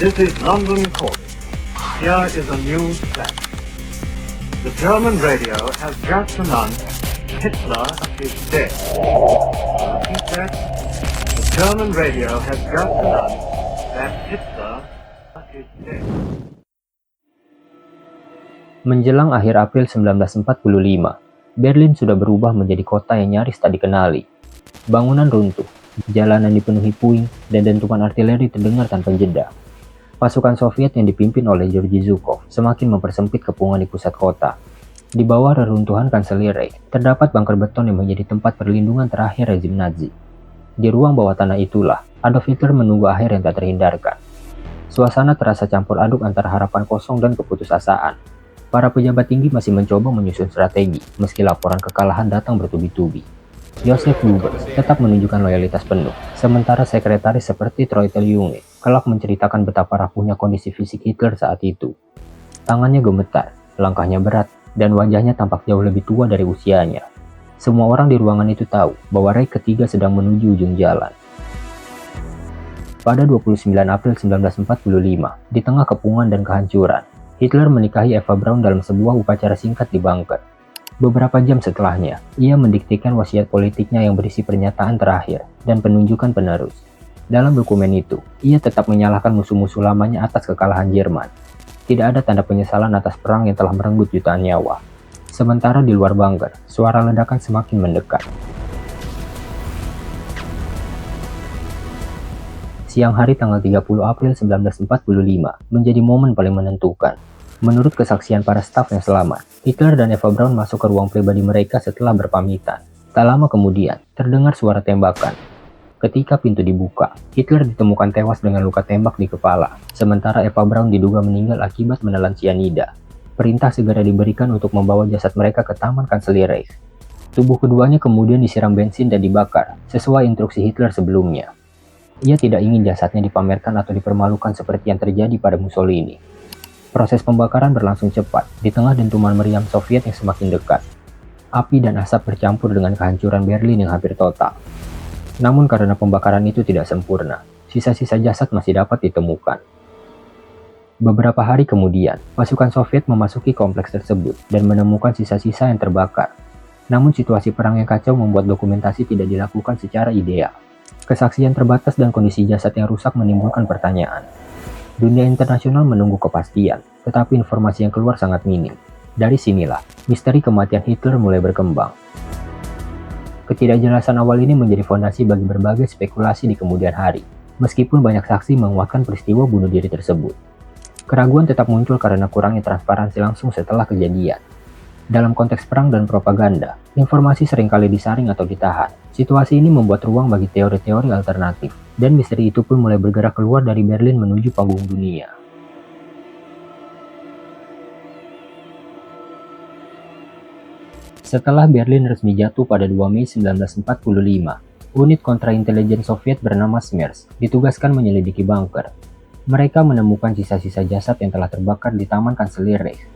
This is London calling. Here is a news flash. The German radio has just announced Hitler is dead. Repeat that. The German radio has just announced that Hitler is dead. Menjelang akhir April 1945, Berlin sudah berubah menjadi kota yang nyaris tak dikenali. Bangunan runtuh, jalanan dipenuhi puing, dan dentuman artileri terdengar tanpa jeda. Pasukan Soviet yang dipimpin oleh Georgy Zhukov semakin mempersempit kepungan di pusat kota. Di bawah reruntuhan Kanselir Reich, terdapat bunker beton yang menjadi tempat perlindungan terakhir rezim Nazi. Di ruang bawah tanah itulah, Adolf Hitler menunggu akhir yang tak terhindarkan. Suasana terasa campur aduk antara harapan kosong dan keputusasaan. Para pejabat tinggi masih mencoba menyusun strategi, meski laporan kekalahan datang bertubi-tubi. Joseph Goebbels tetap menunjukkan loyalitas penuh, sementara sekretaris seperti Treutel Junge kelak menceritakan betapa rapuhnya kondisi fisik Hitler saat itu. Tangannya gemetar, langkahnya berat, dan wajahnya tampak jauh lebih tua dari usianya. Semua orang di ruangan itu tahu bahwa Reich ketiga sedang menuju ujung jalan. Pada 29 April 1945, di tengah kepungan dan kehancuran, Hitler menikahi Eva Braun dalam sebuah upacara singkat di bunker. Beberapa jam setelahnya, ia mendiktikan wasiat politiknya yang berisi pernyataan terakhir dan penunjukan penerus. Dalam dokumen itu, ia tetap menyalahkan musuh-musuh lamanya atas kekalahan Jerman. Tidak ada tanda penyesalan atas perang yang telah merenggut jutaan nyawa. Sementara di luar bunker, suara ledakan semakin mendekat. Siang hari tanggal 30 April 1945 menjadi momen paling menentukan. Menurut kesaksian para staf yang selamat, Hitler dan Eva Braun masuk ke ruang pribadi mereka setelah berpamitan. Tak lama kemudian, terdengar suara tembakan. Ketika pintu dibuka, Hitler ditemukan tewas dengan luka tembak di kepala, sementara Eva Braun diduga meninggal akibat menelan cyanida. Perintah segera diberikan untuk membawa jasad mereka ke Taman Kanselir Reich. Tubuh keduanya kemudian disiram bensin dan dibakar, sesuai instruksi Hitler sebelumnya. Ia tidak ingin jasadnya dipamerkan atau dipermalukan seperti yang terjadi pada Mussolini. Proses pembakaran berlangsung cepat, di tengah dentuman meriam Soviet yang semakin dekat. Api dan asap bercampur dengan kehancuran Berlin yang hampir total. Namun karena pembakaran itu tidak sempurna, sisa-sisa jasad masih dapat ditemukan. Beberapa hari kemudian, pasukan Soviet memasuki kompleks tersebut dan menemukan sisa-sisa yang terbakar. Namun situasi perang yang kacau membuat dokumentasi tidak dilakukan secara ideal. Kesaksian terbatas dan kondisi jasad yang rusak menimbulkan pertanyaan. Dunia internasional menunggu kepastian, tetapi informasi yang keluar sangat minim. Dari sinilah, misteri kematian Hitler mulai berkembang. Ketidakjelasan awal ini menjadi fondasi bagi berbagai spekulasi di kemudian hari, meskipun banyak saksi menguatkan peristiwa bunuh diri tersebut. Keraguan tetap muncul karena kurangnya transparansi langsung setelah kejadian. Dalam konteks perang dan propaganda, informasi seringkali disaring atau ditahan. Situasi ini membuat ruang bagi teori-teori alternatif, dan misteri itu pun mulai bergerak keluar dari Berlin menuju panggung dunia. Setelah Berlin resmi jatuh pada 2 Mei 1945, unit kontraintelijen Soviet bernama Smersh ditugaskan menyelidiki bunker. Mereka menemukan sisa-sisa jasad yang telah terbakar di Taman Kanselir Reich.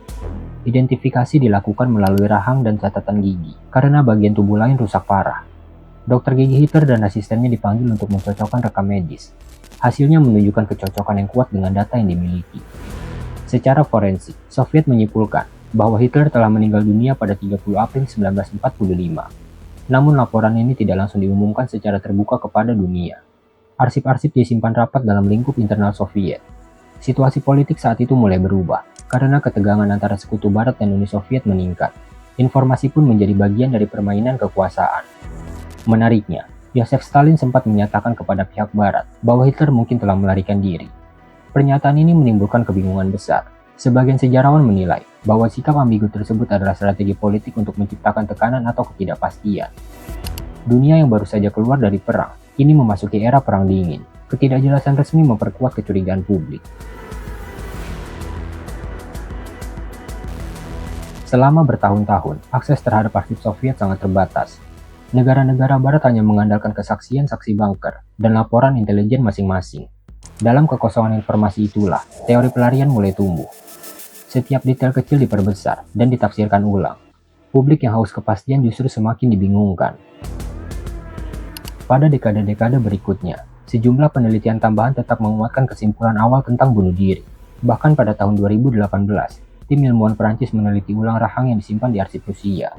Identifikasi dilakukan melalui rahang dan catatan gigi, karena bagian tubuh lain rusak parah. Dokter gigi Hitler dan asistennya dipanggil untuk mencocokkan rekam medis. Hasilnya menunjukkan kecocokan yang kuat dengan data yang dimiliki. Secara forensik, Soviet menyimpulkan bahwa Hitler telah meninggal dunia pada 30 April 1945. Namun laporan ini tidak langsung diumumkan secara terbuka kepada dunia. Arsip-arsip disimpan rapat dalam lingkup internal Soviet. Situasi politik saat itu mulai berubah, karena ketegangan antara sekutu Barat dan Uni Soviet meningkat. Informasi pun menjadi bagian dari permainan kekuasaan. Menariknya, Joseph Stalin sempat menyatakan kepada pihak Barat bahwa Hitler mungkin telah melarikan diri. Pernyataan ini menimbulkan kebingungan besar. Sebagian sejarawan menilai bahwa sikap ambigu tersebut adalah strategi politik untuk menciptakan tekanan atau ketidakpastian. Dunia yang baru saja keluar dari perang, kini memasuki era perang dingin. Ketidakjelasan resmi memperkuat kecurigaan publik. Selama bertahun-tahun, akses terhadap arsip Soviet sangat terbatas. Negara-negara Barat hanya mengandalkan kesaksian saksi bunker dan laporan intelijen masing-masing. Dalam kekosongan informasi itulah, teori pelarian mulai tumbuh. Setiap detail kecil diperbesar dan ditafsirkan ulang. Publik yang haus kepastian justru semakin dibingungkan. Pada dekade-dekade berikutnya, Sejumlah penelitian tambahan tetap menguatkan kesimpulan awal tentang bunuh diri. Bahkan pada tahun 2018, tim ilmuwan Perancis meneliti ulang rahang yang disimpan di arsip Rusia.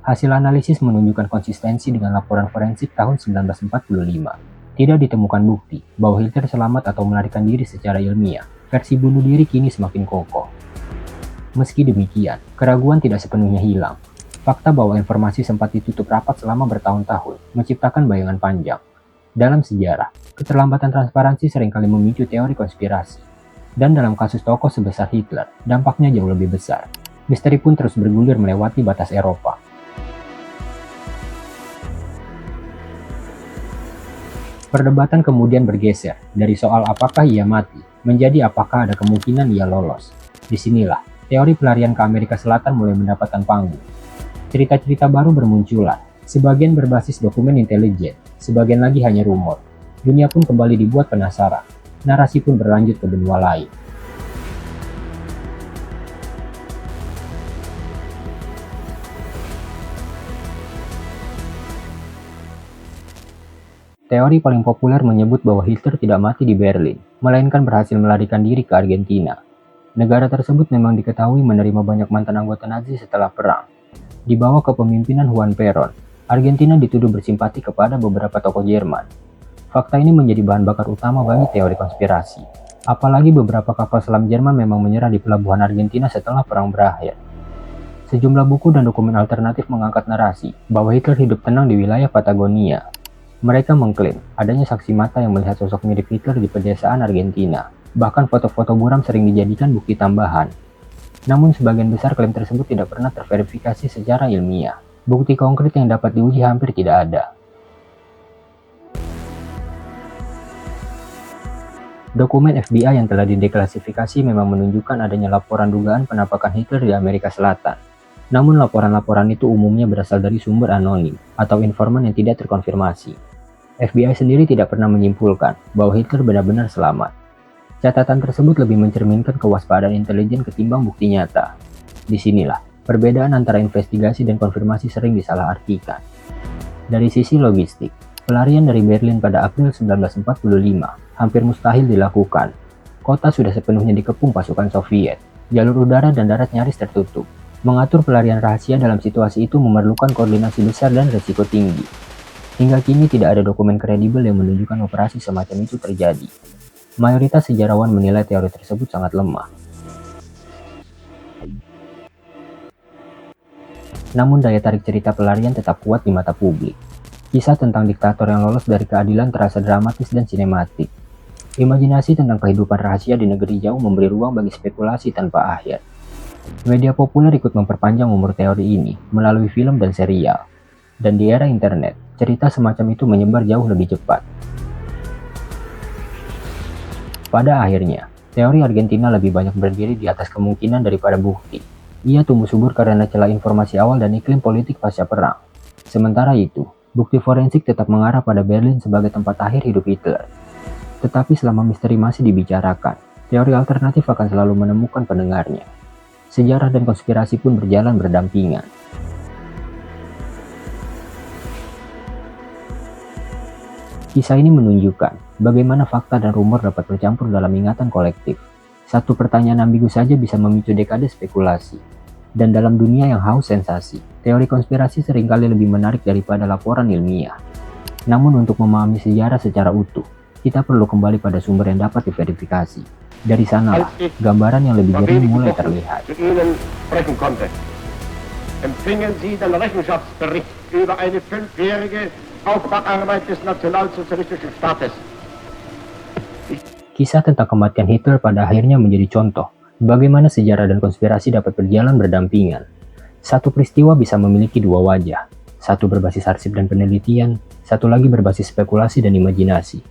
Hasil analisis menunjukkan konsistensi dengan laporan forensik tahun 1945. Tidak ditemukan bukti bahwa Hitler selamat atau melarikan diri secara ilmiah. Versi bunuh diri kini semakin kokoh. Meski demikian, keraguan tidak sepenuhnya hilang. Fakta bahwa informasi sempat ditutup rapat selama bertahun-tahun menciptakan bayangan panjang. Dalam sejarah, keterlambatan transparansi seringkali memicu teori konspirasi. Dan dalam kasus tokoh sebesar Hitler, dampaknya jauh lebih besar. Misteri pun terus bergulir melewati batas Eropa. Perdebatan kemudian bergeser dari soal apakah ia mati menjadi apakah ada kemungkinan ia lolos. Disinilah teori pelarian ke Amerika Selatan mulai mendapatkan panggung. Cerita-cerita baru bermunculan, sebagian berbasis dokumen intelijen, sebagian lagi hanya rumor. Dunia pun kembali dibuat penasaran. Narasi pun berlanjut ke benua lain. Teori paling populer menyebut bahwa Hitler tidak mati di Berlin, melainkan berhasil melarikan diri ke Argentina. Negara tersebut memang diketahui menerima banyak mantan anggota Nazi setelah perang. Di bawah kepemimpinan Juan Perón, Argentina dituduh bersimpati kepada beberapa tokoh Jerman. Fakta ini menjadi bahan bakar utama bagi teori konspirasi. Apalagi beberapa kapal selam Jerman memang menyerah di pelabuhan Argentina setelah perang berakhir. Sejumlah buku dan dokumen alternatif mengangkat narasi bahwa Hitler hidup tenang di wilayah Patagonia. Mereka mengklaim adanya saksi mata yang melihat sosok mirip Hitler di pedesaan Argentina. Bahkan foto-foto buram sering dijadikan bukti tambahan. Namun sebagian besar klaim tersebut tidak pernah terverifikasi secara ilmiah. Bukti konkret yang dapat diuji hampir tidak ada. Dokumen FBI yang telah dideklasifikasi memang menunjukkan adanya laporan dugaan penampakan Hitler di Amerika Selatan. Namun laporan-laporan itu umumnya berasal dari sumber anonim atau informan yang tidak terkonfirmasi. FBI sendiri tidak pernah menyimpulkan bahwa Hitler benar-benar selamat. Catatan tersebut lebih mencerminkan kewaspadaan intelijen ketimbang bukti nyata. Disinilah perbedaan antara investigasi dan konfirmasi sering disalahartikan. Dari sisi logistik, pelarian dari Berlin pada April 1945 hampir mustahil dilakukan. Kota sudah sepenuhnya dikepung pasukan Soviet, jalur udara dan darat nyaris tertutup. Mengatur pelarian rahasia dalam situasi itu memerlukan koordinasi besar dan risiko tinggi. Hingga kini tidak ada dokumen kredibel yang menunjukkan operasi semacam itu terjadi. Mayoritas sejarawan menilai teori tersebut sangat lemah. Namun daya tarik cerita pelarian tetap kuat di mata publik. Kisah tentang diktator yang lolos dari keadilan terasa dramatis dan sinematik. Imajinasi tentang kehidupan rahasia di negeri jauh memberi ruang bagi spekulasi tanpa akhir. Media populer ikut memperpanjang umur teori ini melalui film dan serial. Dan di era internet, cerita semacam itu menyebar jauh lebih cepat. Pada akhirnya, teori Argentina lebih banyak berdiri di atas kemungkinan daripada bukti. Ia tumbuh subur karena celah informasi awal dan iklim politik pasca perang. Sementara itu, bukti forensik tetap mengarah pada Berlin sebagai tempat akhir hidup Hitler. Tetapi selama misteri masih dibicarakan, teori alternatif akan selalu menemukan pendengarnya. Sejarah dan konspirasi pun berjalan berdampingan. Kisah ini menunjukkan bagaimana fakta dan rumor dapat bercampur dalam ingatan kolektif. Satu pertanyaan ambigu saja bisa memicu dekade spekulasi. Dan dalam dunia yang haus sensasi, teori konspirasi seringkali lebih menarik daripada laporan ilmiah. Namun untuk memahami sejarah secara utuh, kita perlu kembali pada sumber yang dapat diverifikasi. Dari sanalah, gambaran yang lebih jernih mulai terlihat. Empfingen Sie den Rechenschaftsbericht über eine 5-jährige Aufbauarbeit des nationalsozialistischen Staates. Kisah tentang kematian Hitler pada akhirnya menjadi contoh bagaimana sejarah dan konspirasi dapat berjalan berdampingan. Satu peristiwa bisa memiliki dua wajah, satu berbasis arsip dan penelitian, satu lagi berbasis spekulasi dan imajinasi.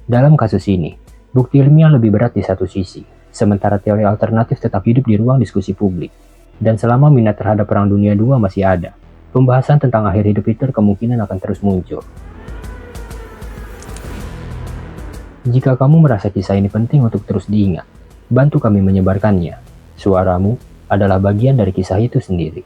Dalam kasus ini, bukti ilmiah lebih berat di satu sisi, sementara teori alternatif tetap hidup di ruang diskusi publik. Dan selama minat terhadap Perang Dunia II masih ada, pembahasan tentang akhir hidup Hitler kemungkinan akan terus muncul. Jika kamu merasa kisah ini penting untuk terus diingat, bantu kami menyebarkannya. Suaramu adalah bagian dari kisah itu sendiri.